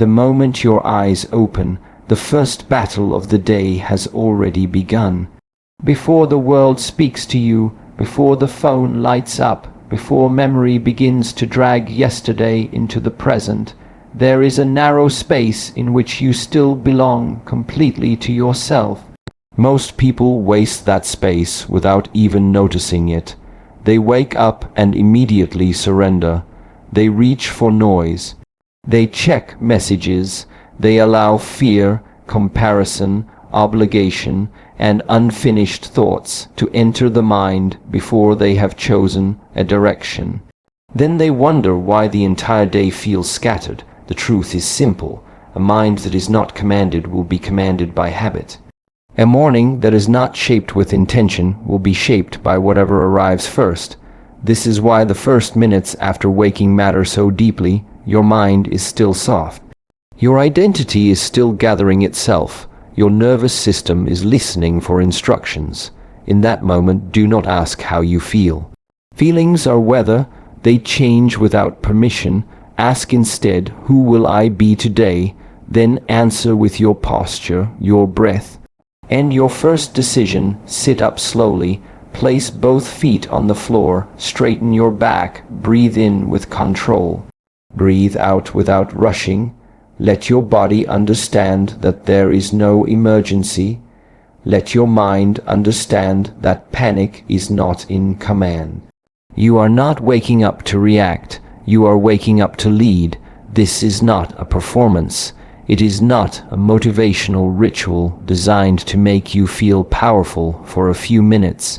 The moment your eyes open, the first battle of the day has already begun. Before the world speaks to you, before the phone lights up, before memory begins to drag yesterday into the present, there is a narrow space in which you still belong completely to yourself. Most people waste that space without even noticing it. They wake up and immediately surrender. They reach for noise. They check messages. They allow fear, comparison, obligation, and unfinished thoughts to enter the mind before they have chosen a direction. Then they wonder why the entire day feels scattered. The truth is simple. A mind that is not commanded will be commanded by habit. A morning that is not shaped with intention will be shaped by whatever arrives first. This is why the first minutes after waking matter so deeply. Your mind is still soft. Your identity is still gathering itself. Your nervous system is listening for instructions. In that moment, do not ask how you feel. Feelings are weather. They change without permission. Ask instead, who will I be today? Then answer with your posture, your breath, and your first decision. Sit up slowly. Place both feet on the floor. Straighten your back. Breathe in with control. Breathe out without rushing. Let your body understand that there is no emergency. Let your mind understand that panic is not in command. You are not waking up to react. You are waking up to lead. This is not a performance. It is not a motivational ritual designed to make you feel powerful for a few minutes.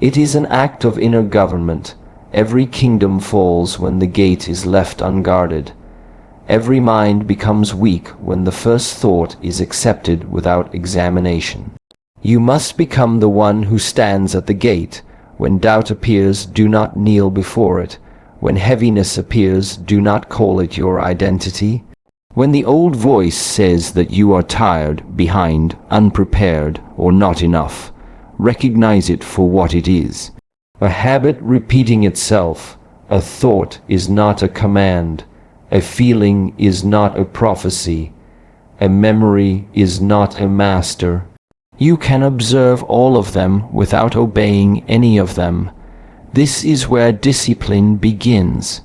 It is an act of inner government. Every kingdom falls when the gate is left unguarded. Every mind becomes weak when the first thought is accepted without examination. You must become the one who stands at the gate. When doubt appears, do not kneel before it. When heaviness appears, do not call it your identity. When the old voice says that you are tired, behind, unprepared, or not enough, recognize it for what it is. A habit repeating itself. A thought is not a command. A feeling is not a prophecy. A memory is not a master. You can observe all of them without obeying any of them. This is where discipline begins.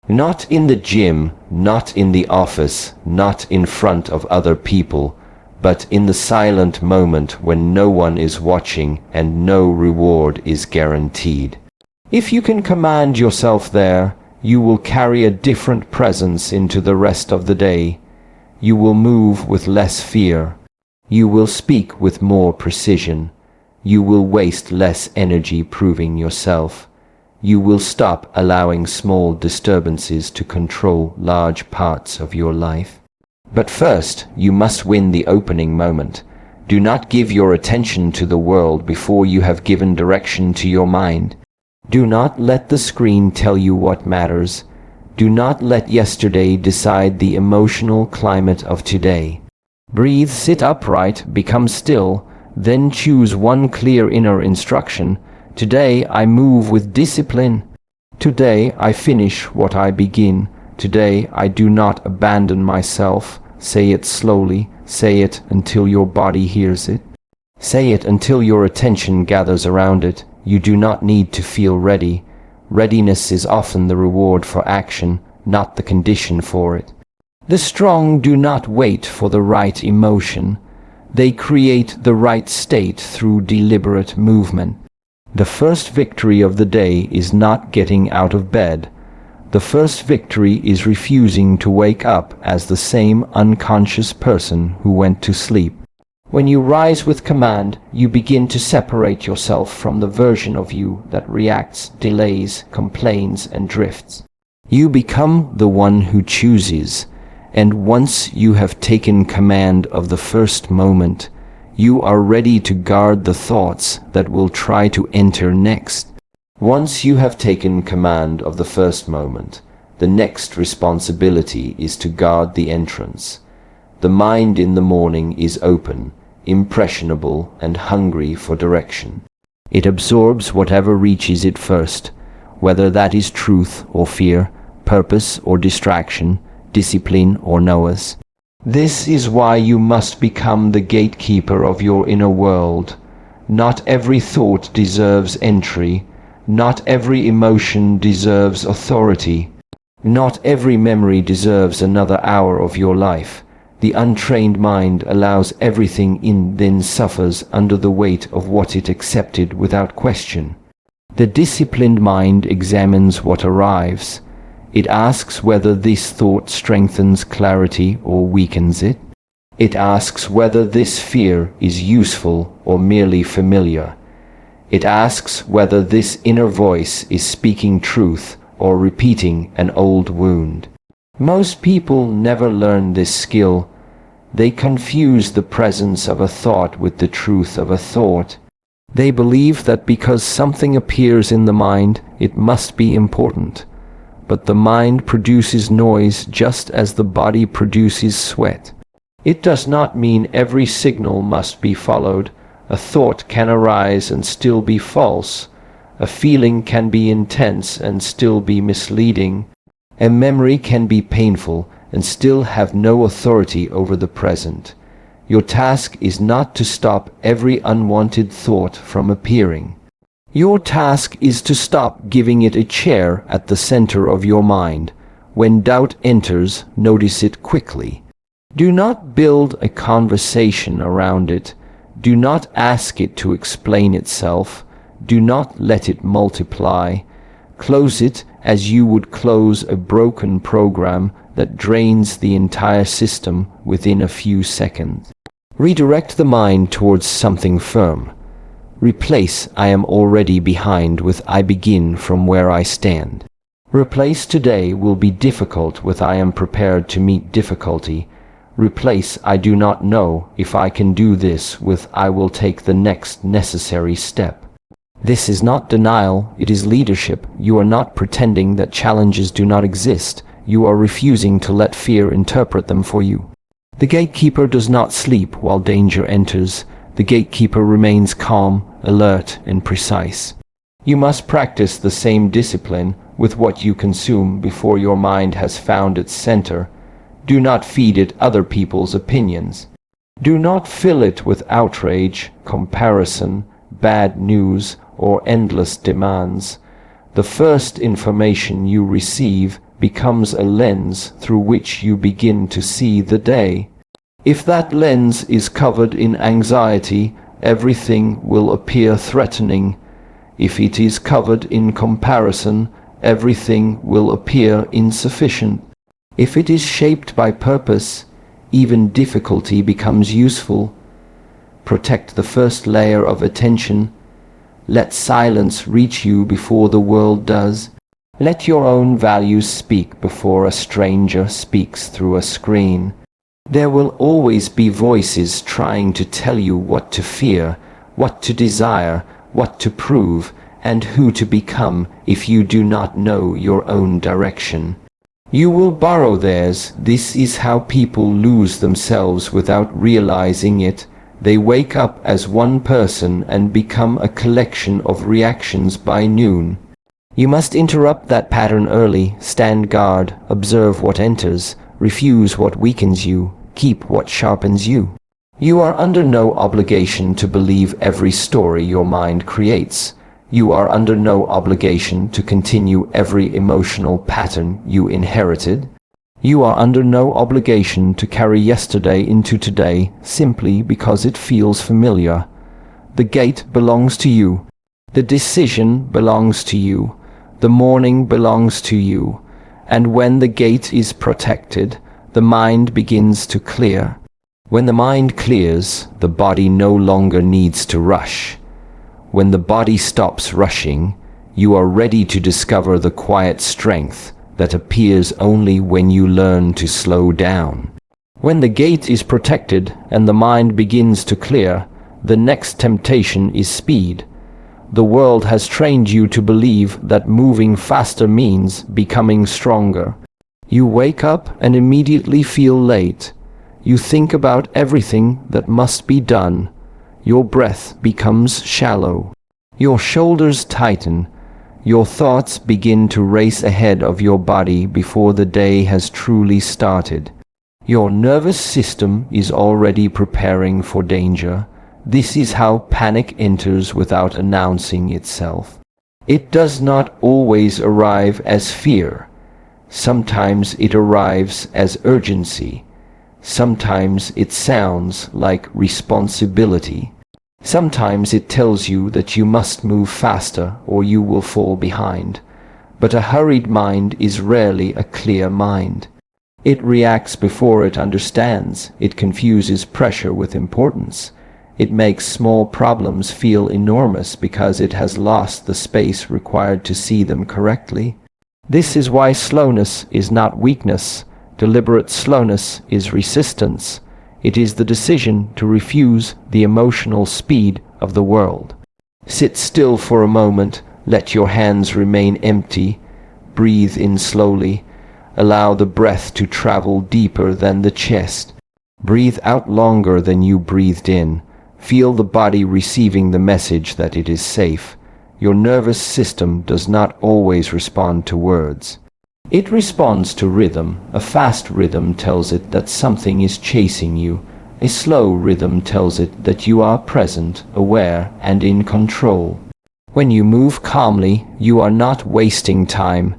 Not in the gym, not in the office, not in front of other people, but in the silent moment when no one is watching and no reward is guaranteed. If you can command yourself there, you will carry a different presence into the rest of the day. You will move with less fear. You will speak with more precision. You will waste less energy proving yourself. You will stop allowing small disturbances to control large parts of your life. But first, you must win the opening moment. Do not give your attention to the world before you have given direction to your mind. Do not let the screen tell you what matters. Do not let yesterday decide the emotional climate of today. Breathe, sit upright, become still, then choose one clear inner instruction. Today I move with discipline. Today I finish what I begin. Today I do not abandon myself. Say it slowly. Say it until your body hears it. Say it until your attention gathers around it. You do not need to feel ready. Readiness is often the reward for action, not the condition for it. The strong do not wait for the right emotion. They create the right state through deliberate movement. The first victory of the day is not getting out of bed. The first victory is refusing to wake up as the same unconscious person who went to sleep. When you rise with command, you begin to separate yourself from the version of you that reacts, delays, complains, and drifts. You become the one who chooses, and once you have taken command of the first moment, you are ready to guard the thoughts that will try to enter next. Once you have taken command of the first moment, the next responsibility is to guard the entrance. The mind in the morning is open, impressionable, and hungry for direction. It absorbs whatever reaches it first, whether that is truth or fear, purpose or distraction, discipline or noise. This is why you must become the gatekeeper of your inner world. Not every thought deserves entry. Not every emotion deserves authority. Not every memory deserves another hour of your life. The untrained mind allows everything in, then suffers under the weight of what it accepted without question. The disciplined mind examines what arrives. It asks whether this thought strengthens clarity or weakens it. It asks whether this fear is useful or merely familiar. It asks whether this inner voice is speaking truth or repeating an old wound. Most people never learn this skill. They confuse the presence of a thought with the truth of a thought. They believe that because something appears in the mind, it must be important. But the mind produces noise just as the body produces sweat. It does not mean every signal must be followed. A thought can arise and still be false. A feeling can be intense and still be misleading. A memory can be painful and still have no authority over the present. Your task is not to stop every unwanted thought from appearing. Your task is to stop giving it a chair at the center of your mind. When doubt enters, notice it quickly. Do not build a conversation around it. Do not ask it to explain itself. Do not let it multiply. Close it as you would close a broken program that drains the entire system within a few seconds. Redirect the mind towards something firm. Replace "I am already behind" with "I begin from where I stand." Replace "today will be difficult" with "I am prepared to meet difficulty." Replace "I do not know if I can do this" with "I will take the next necessary step." This is not denial, it is leadership. You are not pretending that challenges do not exist. You are refusing to let fear interpret them for you. The gatekeeper does not sleep while danger enters. The gatekeeper remains calm, alert, and precise. You must practice the same discipline with what you consume before your mind has found its center. Do not feed it other people's opinions. Do not fill it with outrage, comparison, bad news, or endless demands. The first information you receive becomes a lens through which you begin to see the day. If that lens is covered in anxiety, everything will appear threatening. If it is covered in comparison, everything will appear insufficient. If it is shaped by purpose, even difficulty becomes useful. Protect the first layer of attention. Let silence reach you before the world does. Let your own values speak before a stranger speaks through a screen. There will always be voices trying to tell you what to fear, what to desire, what to prove, and who to become if you do not know your own direction. You will borrow theirs. This is how people lose themselves without realizing it. They wake up as one person and become a collection of reactions by noon. You must interrupt that pattern early. Stand guard, observe what enters, refuse what weakens you, keep what sharpens you. You are under no obligation to believe every story your mind creates. You are under no obligation to continue every emotional pattern you inherited. You are under no obligation to carry yesterday into today simply because it feels familiar. The gate belongs to you. The decision belongs to you. The morning belongs to you. And when the gate is protected, the mind begins to clear. When the mind clears, the body no longer needs to rush. When the body stops rushing, you are ready to discover the quiet strength that appears only when you learn to slow down. When the gate is protected and the mind begins to clear, the next temptation is speed. The world has trained you to believe that moving faster means becoming stronger. You wake up and immediately feel late. You think about everything that must be done. Your breath becomes shallow. Your shoulders tighten. Your thoughts begin to race ahead of your body before the day has truly started. Your nervous system is already preparing for danger. This is how panic enters without announcing itself. It does not always arrive as fear. Sometimes it arrives as urgency. Sometimes it sounds like responsibility. Sometimes it tells you that you must move faster or you will fall behind. But a hurried mind is rarely a clear mind. It reacts before it understands. It confuses pressure with importance. It makes small problems feel enormous because it has lost the space required to see them correctly. This is why slowness is not weakness. Deliberate slowness is resistance. It is the decision to refuse the emotional speed of the world. Sit still for a moment. Let your hands remain empty. Breathe in slowly. Allow the breath to travel deeper than the chest. Breathe out longer than you breathed in. Feel the body receiving the message that it is safe. Your nervous system does not always respond to words. It responds to rhythm. A fast rhythm tells it that something is chasing you. A slow rhythm tells it that you are present, aware, and in control. When you move calmly, you are not wasting time.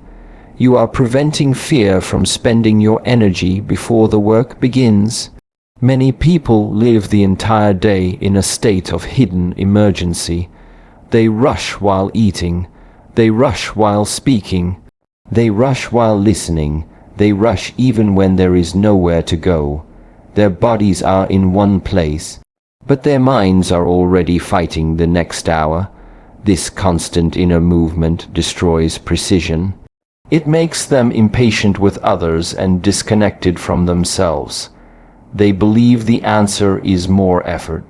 You are preventing fear from spending your energy before the work begins. Many people live the entire day in a state of hidden emergency. They rush while eating. They rush while speaking. They rush while listening. They rush even when there is nowhere to go. Their bodies are in one place, but their minds are already fighting the next hour. This constant inner movement destroys precision. It makes them impatient with others and disconnected from themselves. They believe the answer is more effort.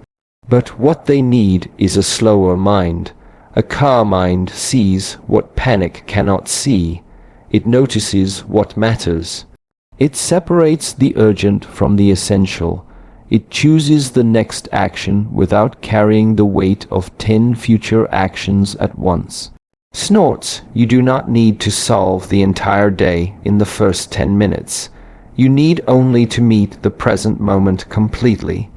But what they need is a slower mind. A calm mind sees what panic cannot see. It notices what matters. It separates the urgent from the essential. It chooses the next action without carrying the weight of 10 future actions at once. Snorts, you do not need to solve the entire day in the first 10 minutes. You need only to meet the present moment completely.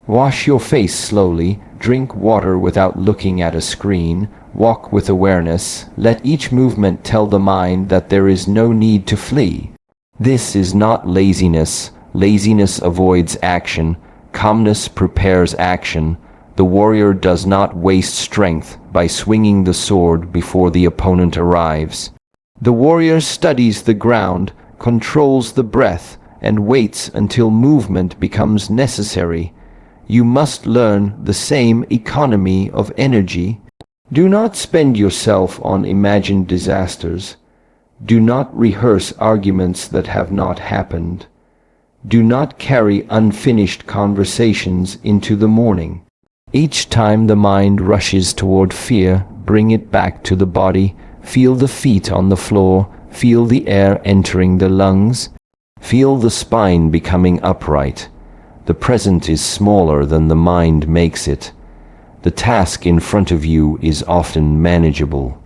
Wash your face slowly, drink water without looking at a screen, walk with awareness. Let each movement tell the mind that there is no need to flee. This is not laziness. Laziness avoids action. Calmness prepares action. The warrior does not waste strength by swinging the sword before the opponent arrives. The warrior studies the ground, controls the breath, and waits until movement becomes necessary. You must learn the same economy of energy. Do not spend yourself on imagined disasters. Do not rehearse arguments that have not happened. Do not carry unfinished conversations into the morning. Each time the mind rushes toward fear, bring it back to the body. Feel the feet on the floor. Feel the air entering the lungs. Feel the spine becoming upright. The present is smaller than the mind makes it. The task in front of you is often manageable.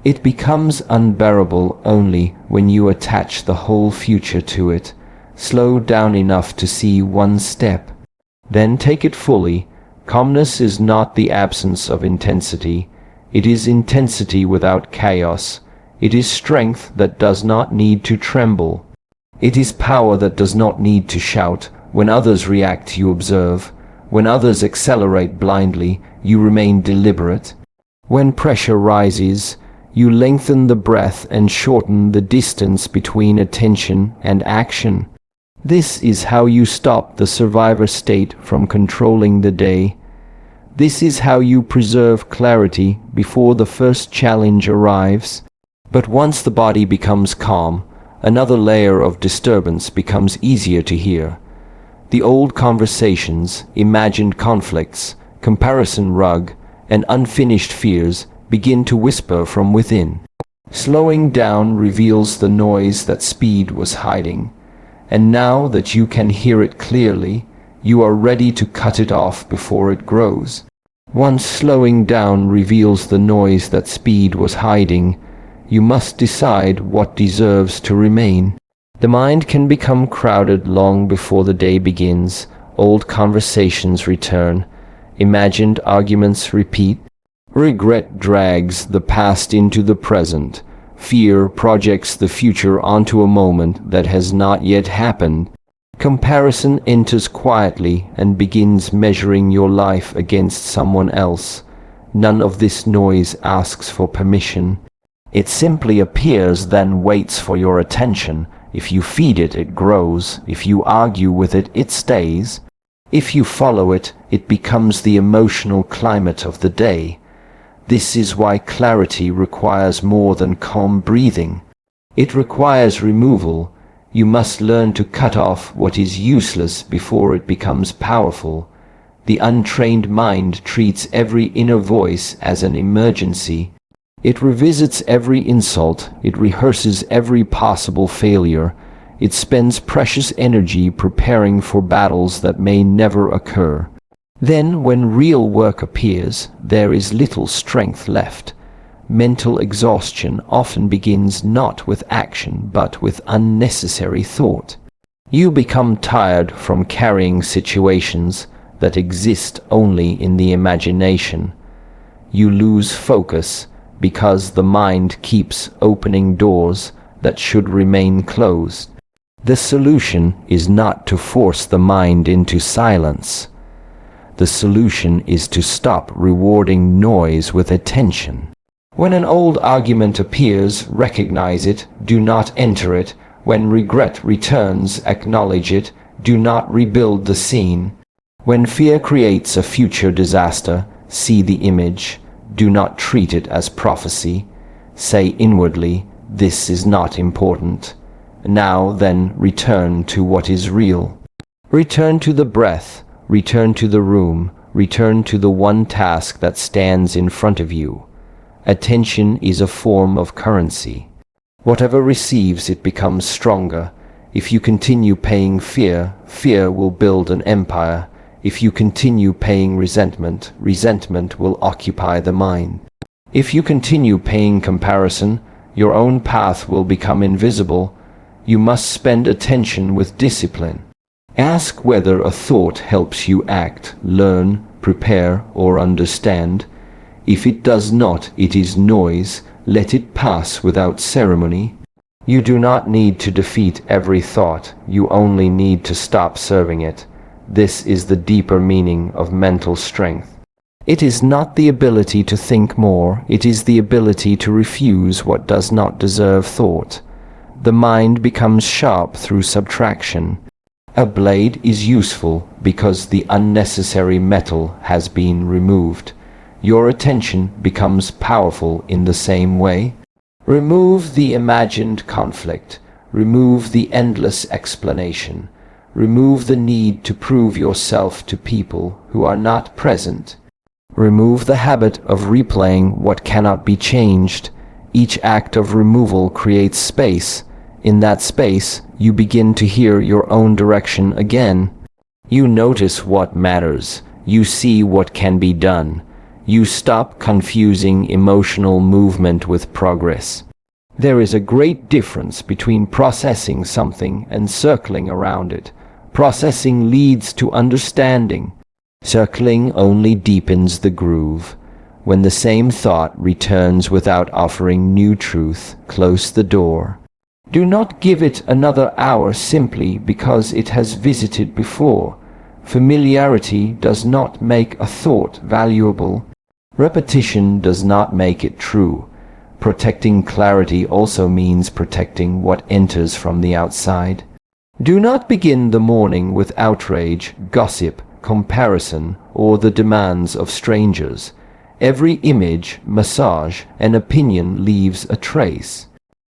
It becomes unbearable only when you attach the whole future to it. Slow down enough to see one step. Then take it fully. Calmness is not the absence of intensity. It is intensity without chaos. It is strength that does not need to tremble. It is power that does not need to shout. When others react, you observe. When others accelerate blindly, you remain deliberate. When pressure rises, you lengthen the breath and shorten the distance between attention and action. This is how you stop the survivor state from controlling the day. This is how you preserve clarity before the first challenge arrives. But once the body becomes calm, another layer of disturbance becomes easier to hear. The old conversations, imagined conflicts, comparison rug, and unfinished fears begin to whisper from within. Slowing down reveals the noise that speed was hiding. And now that you can hear it clearly, you are ready to cut it off before it grows. Once slowing down reveals the noise that speed was hiding, you must decide what deserves to remain. The mind can become crowded long before the day begins. Old conversations return. Imagined arguments repeat. Regret drags the past into the present. Fear projects the future onto a moment that has not yet happened. Comparison enters quietly and begins measuring your life against someone else. None of this noise asks for permission. It simply appears, then waits for your attention. If you feed it, it grows. If you argue with it, it stays. If you follow it, it becomes the emotional climate of the day. This is why clarity requires more than calm breathing. It requires removal. You must learn to cut off what is useless before it becomes powerful. The untrained mind treats every inner voice as an emergency. It revisits every insult. It rehearses every possible failure. It spends precious energy preparing for battles that may never occur. Then, when real work appears, there is little strength left. Mental exhaustion often begins not with action, but with unnecessary thought. You become tired from carrying situations that exist only in the imagination. You lose focus because the mind keeps opening doors that should remain closed. The solution is not to force the mind into silence. The solution is to stop rewarding noise with attention. When an old argument appears, recognize it, do not enter it. When regret returns, acknowledge it, do not rebuild the scene. When fear creates a future disaster, see the image, do not treat it as prophecy. Say inwardly, this is not important. Now then, return to what is real. Return to the breath, return to the room, return to the one task that stands in front of you. Attention is a form of currency. Whatever receives it becomes stronger. If you continue paying fear, fear will build an empire. If you continue paying resentment, resentment will occupy the mind. If you continue paying comparison, your own path will become invisible. You must spend attention with discipline. Ask whether a thought helps you act, learn, prepare, or understand. If it does not, it is noise. Let it pass without ceremony. You do not need to defeat every thought. You only need to stop serving it. This is the deeper meaning of mental strength. It is not the ability to think more, it is the ability to refuse what does not deserve thought. The mind becomes sharp through subtraction. A blade is useful because the unnecessary metal has been removed. Your attention becomes powerful in the same way. Remove the imagined conflict. Remove the endless explanation. Remove the need to prove yourself to people who are not present. Remove the habit of replaying what cannot be changed. Each act of removal creates space. In that space, you begin to hear your own direction again. You notice what matters. You see what can be done. You stop confusing emotional movement with progress. There is a great difference between processing something and circling around it. Processing leads to understanding. Circling only deepens the groove. When the same thought returns without offering new truth, close the door. Do not give it another hour simply because it has visited before. Familiarity does not make a thought valuable. Repetition does not make it true. Protecting clarity also means protecting what enters from the outside. Do not begin the morning with outrage, gossip, comparison, or the demands of strangers. Every image, massage, and opinion leaves a trace.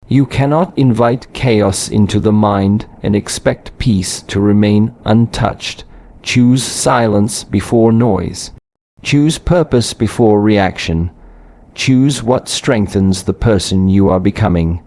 You cannot invite chaos into the mind and expect peace to remain untouched. Choose silence before noise. Choose purpose before reaction. Choose what strengthens the person you are becoming.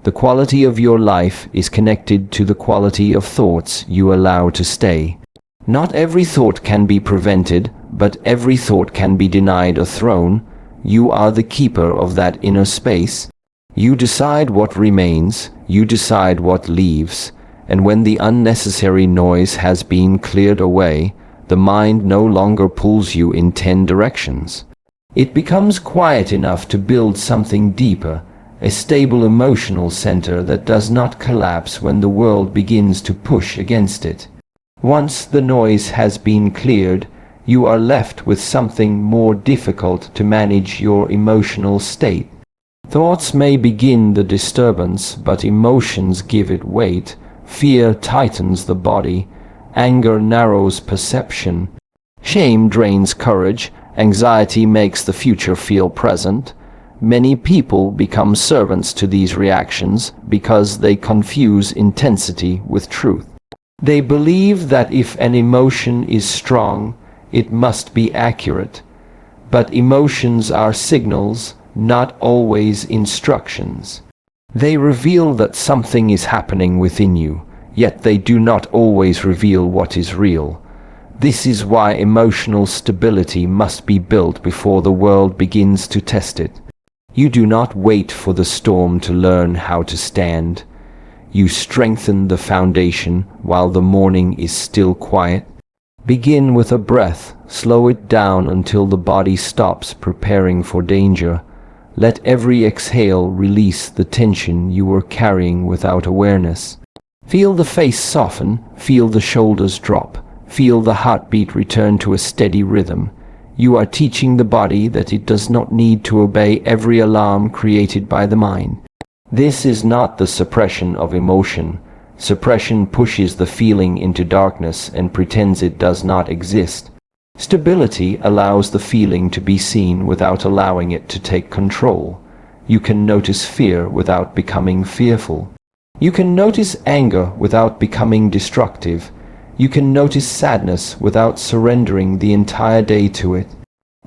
The quality of your life is connected to the quality of thoughts you allow to stay. Not every thought can be prevented, but every thought can be denied a throne. You are the keeper of that inner space. You decide what remains, you decide what leaves, and when the unnecessary noise has been cleared away, the mind no longer pulls you in 10 directions. It becomes quiet enough to build something deeper, a stable emotional center that does not collapse when the world begins to push against it. Once the noise has been cleared, you are left with something more difficult to manage: your emotional state. Thoughts may begin the disturbance, but emotions give it weight. Fear tightens the body, anger narrows perception, shame drains courage, anxiety makes the future feel present. Many people become servants to these reactions because they confuse intensity with truth. They believe that if an emotion is strong, it must be accurate. But emotions are signals, not always instructions. They reveal that something is happening within you, yet they do not always reveal what is real. This is why emotional stability must be built before the world begins to test it. You do not wait for the storm to learn how to stand. You strengthen the foundation while the morning is still quiet. Begin with a breath, slow it down until the body stops preparing for danger. Let every exhale release the tension you were carrying without awareness. Feel the face soften, feel the shoulders drop, feel the heartbeat return to a steady rhythm. You are teaching the body that it does not need to obey every alarm created by the mind. This is not the suppression of emotion. Suppression pushes the feeling into darkness and pretends it does not exist. Stability allows the feeling to be seen without allowing it to take control. You can notice fear without becoming fearful. You can notice anger without becoming destructive. You can notice sadness without surrendering the entire day to it.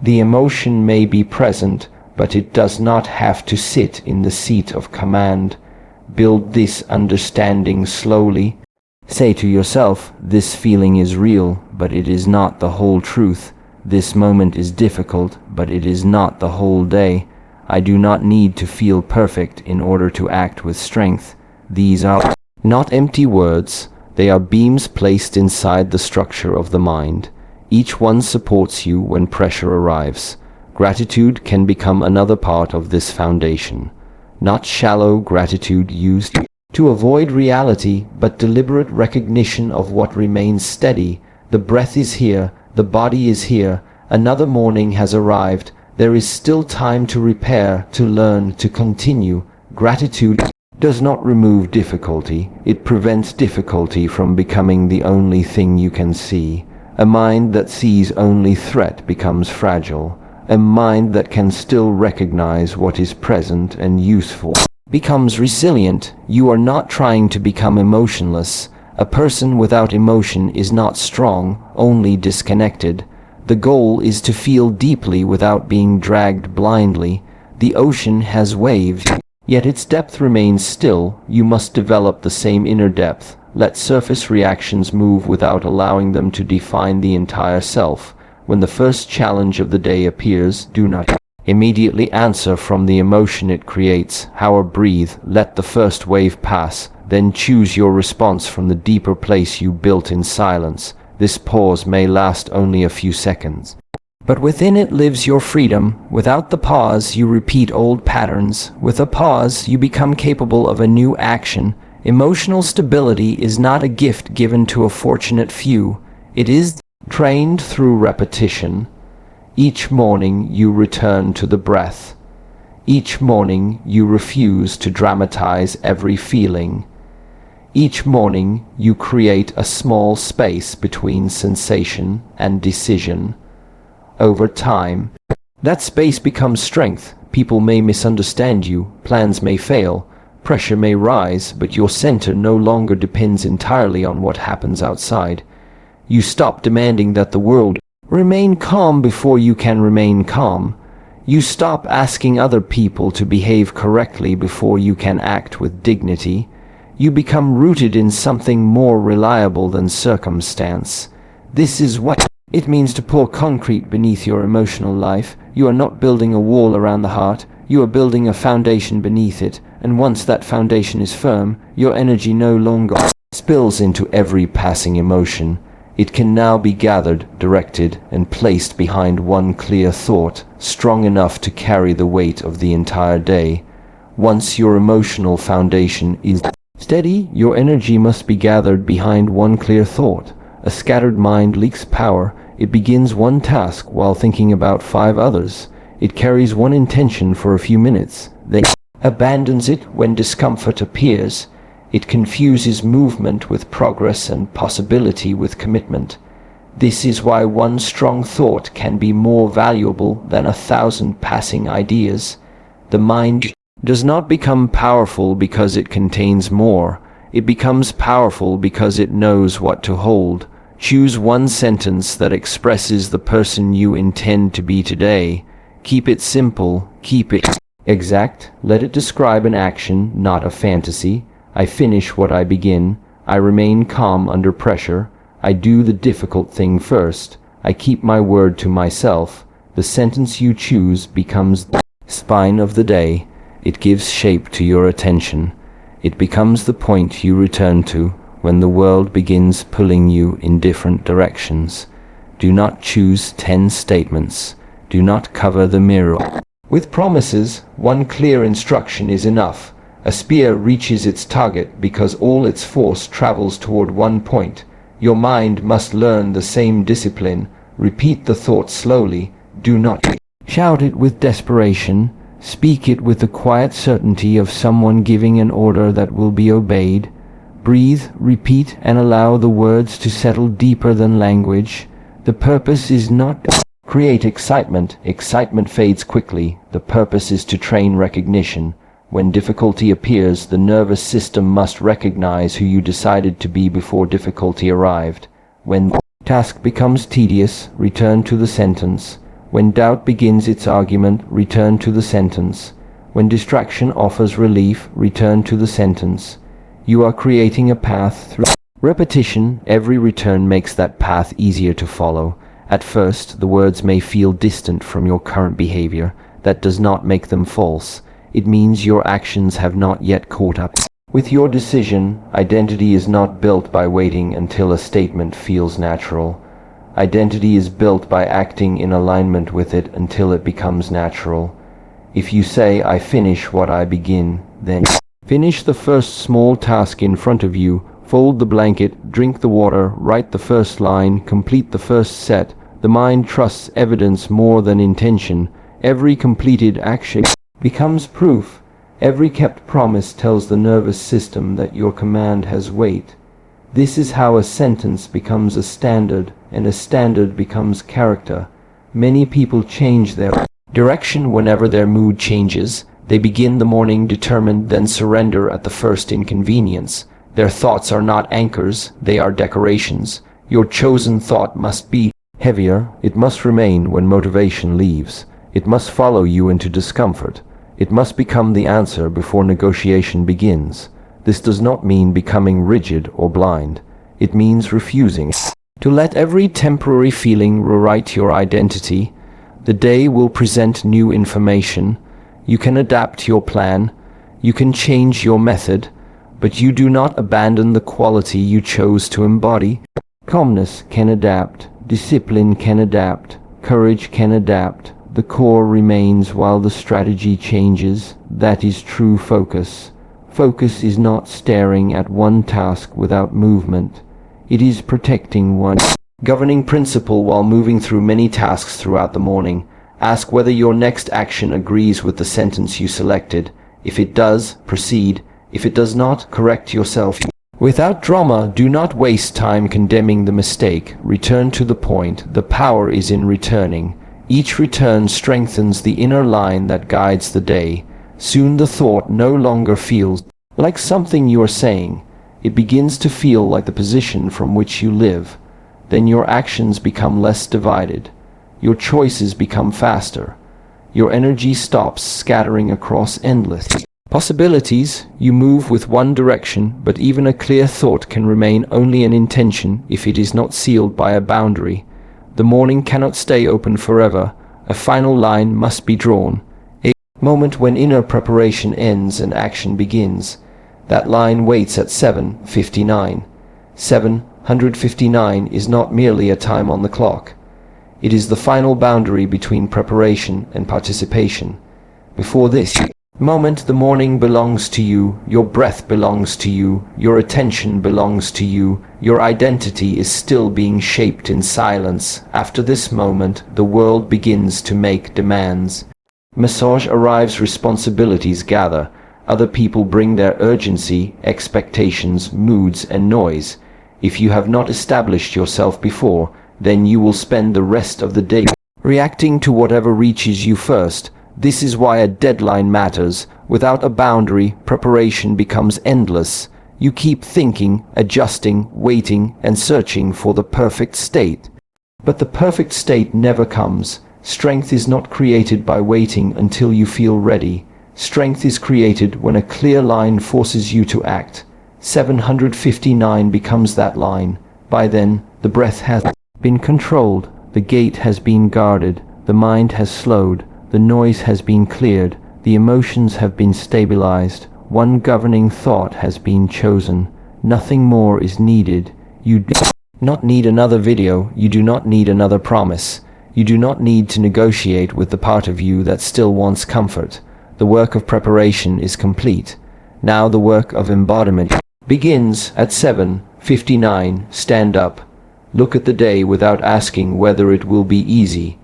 The emotion may be present, but it does not have to sit in the seat of command. Build this understanding slowly. Say to yourself, this feeling is real, but it is not the whole truth. This moment is difficult, but it is not the whole day. I do not need to feel perfect in order to act with strength. These are not empty words. They are beams placed inside the structure of the mind. Each one supports you when pressure arrives. Gratitude can become another part of this foundation. Not shallow gratitude used to avoid reality, but deliberate recognition of what remains steady. The breath is here, the body is here, another morning has arrived. There is still time to repair, to learn, to continue. Gratitude does not remove difficulty, it prevents difficulty from becoming the only thing you can see. A mind that sees only threat becomes fragile. A mind that can still recognize what is present and useful becomes resilient. You are not trying to become emotionless. A person without emotion is not strong, only disconnected. The goal is to feel deeply without being dragged blindly. The ocean has waves, yet its depth remains still. You must develop the same inner depth. Let surface reactions move without allowing them to define the entire self. When the first challenge of the day appears, do not immediately answer from the emotion it creates. However, breathe, let the first wave pass, then choose your response from the deeper place you built in silence. This pause may last only a few seconds, but within it lives your freedom. Without the pause, you repeat old patterns. With a pause, you become capable of a new action. Emotional stability is not a gift given to a fortunate few. It is trained through repetition. Each morning you return to the breath. Each morning you refuse to dramatize every feeling. Each morning you create a small space between sensation and decision. Over time, that space becomes strength. People may misunderstand you, plans may fail, pressure may rise, but your center no longer depends entirely on what happens outside. You stop demanding that the world remain calm before you can remain calm. You stop asking other people to behave correctly before you can act with dignity. You become rooted in something more reliable than circumstance. This is what it means to pour concrete beneath your emotional life. You are not building a wall around the heart. You are building a foundation beneath it, and once that foundation is firm, your energy no longer spills into every passing emotion. It can now be gathered, directed, and placed behind one clear thought, strong enough to carry the weight of the entire day. Once your emotional foundation is steady, your energy must be gathered behind one clear thought. A scattered mind leaks power. It begins one task while thinking about 5 others. It carries one intention for a few minutes, then abandons it when discomfort appears. It confuses movement with progress and possibility with commitment. This is why one strong thought can be more valuable than 1,000 passing ideas. The mind does not become powerful because it contains more. It becomes powerful because it knows what to hold. Choose one sentence that expresses the person you intend to be today. Keep it simple, keep it exact. Let it describe an action, not a fantasy. I finish what I begin. I remain calm under pressure. I do the difficult thing first. I keep my word to myself. The sentence you choose becomes the spine of the day. It gives shape to your attention. It becomes the point you return to when the world begins pulling you in different directions. Do not choose 10 statements. Do not cover the mirror with promises. One clear instruction is enough. A spear reaches its target because all its force travels toward one point. Your mind must learn the same discipline. Repeat the thought slowly. Do not shout it with desperation. Speak it with the quiet certainty of someone giving an order that will be obeyed. Breathe, repeat, and allow the words to settle deeper than language. The purpose is not to create excitement. Excitement fades quickly. The purpose is to train recognition. When difficulty appears, the nervous system must recognize who you decided to be before difficulty arrived. When the task becomes tedious, return to the sentence. When doubt begins its argument, return to the sentence. When distraction offers relief, return to the sentence. You are creating a path through repetition. Every return makes that path easier to follow. At first, the words may feel distant from your current behavior. That does not make them false. It means your actions have not yet caught up with your decision. Identity is not built by waiting until a statement feels natural. Identity is built by acting in alignment with it until it becomes natural. If you say, I finish what I begin, then finish the first small task in front of you. Fold the blanket, drink the water, write the first line, complete the first set. The mind trusts evidence more than intention. Every completed action becomes proof. Every kept promise tells the nervous system that your command has weight. This is how a sentence becomes a standard, and a standard becomes character. Many people change their direction whenever their mood changes. They begin the morning determined, then surrender at the first inconvenience. Their thoughts are not anchors, they are decorations. Your chosen thought must be heavier. It must remain when motivation leaves. It must follow you into discomfort. It must become the answer before negotiation begins. This does not mean becoming rigid or blind. It means refusing to let every temporary feeling rewrite your identity. The day will present new information. You can adapt your plan. You can change your method, but you do not abandon the quality you chose to embody. Calmness can adapt. Discipline can adapt. Courage can adapt. The core remains while the strategy changes. That is true focus. Focus is not staring at one task without movement. It is protecting one governing principle while moving through many tasks throughout the morning. Ask whether your next action agrees with the sentence you selected. If it does, proceed. If it does not, correct yourself. Without drama, do not waste time condemning the mistake. Return to the point. The power is in returning. Each return strengthens the inner line that guides the day. Soon the thought no longer feels like something you are saying. It begins to feel like the position from which you live. Then your actions become less divided. Your choices become faster. Your energy stops scattering across endless possibilities. You move with one direction, but even a clear thought can remain only an intention if it is not sealed by a boundary. The morning cannot stay open forever. A final line must be drawn. moment when inner preparation ends and action begins. That line waits at 7:59. 7:59 is not merely a time on the clock. It is the final boundary between preparation and participation. Before this moment, the morning belongs to you, your breath belongs to you, your attention belongs to you, your identity is still being shaped in silence. After this moment, the world begins to make demands. Massage arrives, responsibilities gather. Other people bring their urgency, expectations, moods, and noise. If you have not established yourself before, then you will spend the rest of the day reacting to whatever reaches you first. This is why a deadline matters. Without a boundary, preparation becomes endless. You keep thinking, adjusting, waiting, and searching for the perfect state. But the perfect state never comes. Strength is not created by waiting until you feel ready. Strength is created when a clear line forces you to act. 759 becomes that line. By then, the breath has been controlled, the gate has been guarded, the mind has slowed, the noise has been cleared, the emotions have been stabilized, one governing thought has been chosen. Nothing more is needed. You do not need another video, you do not need another promise. You do not need to negotiate with the part of you that still wants comfort. The work of preparation is complete. Now the work of embodiment begins at 7:59. Stand up. Look at the day without asking whether it will be easy.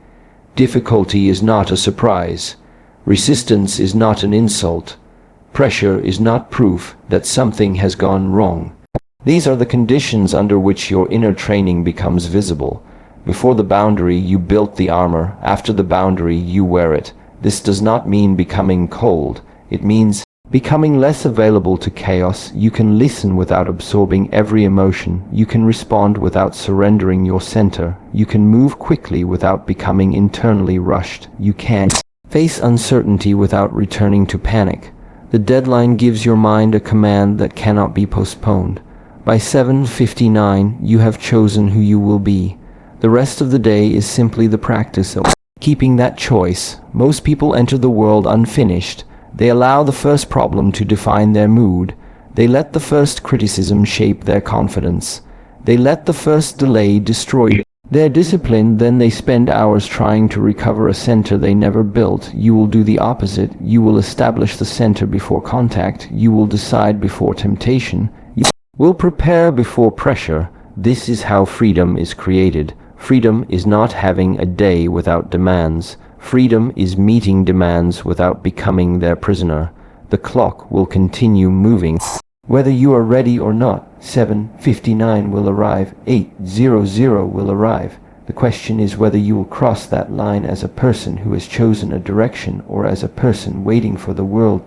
Difficulty is not a surprise. Resistance is not an insult. Pressure is not proof that something has gone wrong. These are the conditions under which your inner training becomes visible. Before the boundary, you built the armor. After the boundary, you wear it. This does not mean becoming cold. It means becoming less available to chaos. You can listen without absorbing every emotion. You can respond without surrendering your center. You can move quickly without becoming internally rushed. You can face uncertainty without returning to panic. The deadline gives your mind a command that cannot be postponed. By 7:59, you have chosen who you will be. The rest of the day is simply the practice of keeping that choice. Most people enter the world unfinished. They allow the first problem to define their mood. They let the first criticism shape their confidence. They let the first delay destroy their discipline. Then they spend hours trying to recover a center they never built. You will do the opposite. You will establish the center before contact. You will decide before temptation. You will prepare before pressure. This is how freedom is created. Freedom is not having a day without demands. Freedom is meeting demands without becoming their prisoner. The clock will continue moving. Whether you are ready or not, 7:59 will arrive, 8:00 will arrive. The question is whether you will cross that line as a person who has chosen a direction or as a person waiting for the world.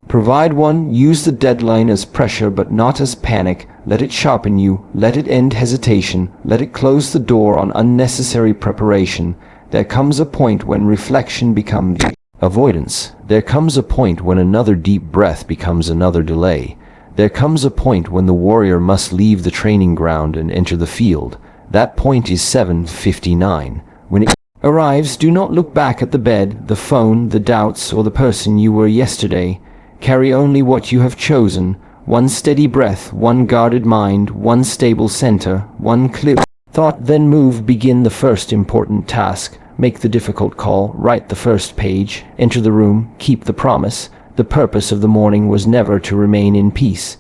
Provide one. Use the deadline as pressure but not as panic. Let it sharpen you. Let it end hesitation. Let it close the door on unnecessary preparation. There comes a point when reflection becomes avoidance. There comes a point when another deep breath becomes another delay. There comes a point when the warrior must leave the training ground and enter the field. That point is 7:59. When it arrives, do not look back at the bed, the phone, the doubts, or the person you were yesterday. Carry only what you have chosen. One steady breath, one guarded mind, one stable center, one clear thought. Then move. Begin the first important task. Make the difficult call. Write the first page. Enter the room. Keep the promise. The purpose of the morning was never to remain in peace.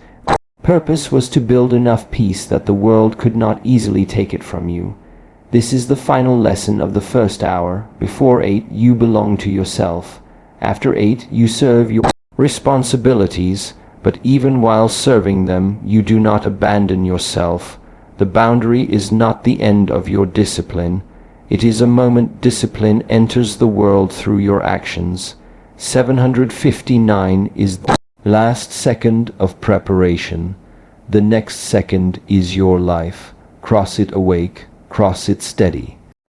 Purpose was to build enough peace that the world could not easily take it from you. This is the final lesson of the first hour. Before 8, you belong to yourself. After 8, you serve your responsibilities, but even while serving them, you do not abandon yourself. The boundary is not the end of your discipline. It is a moment discipline enters the world through your actions. 759 is the last second of preparation. The next second is your life. Cross it awake, cross it steady.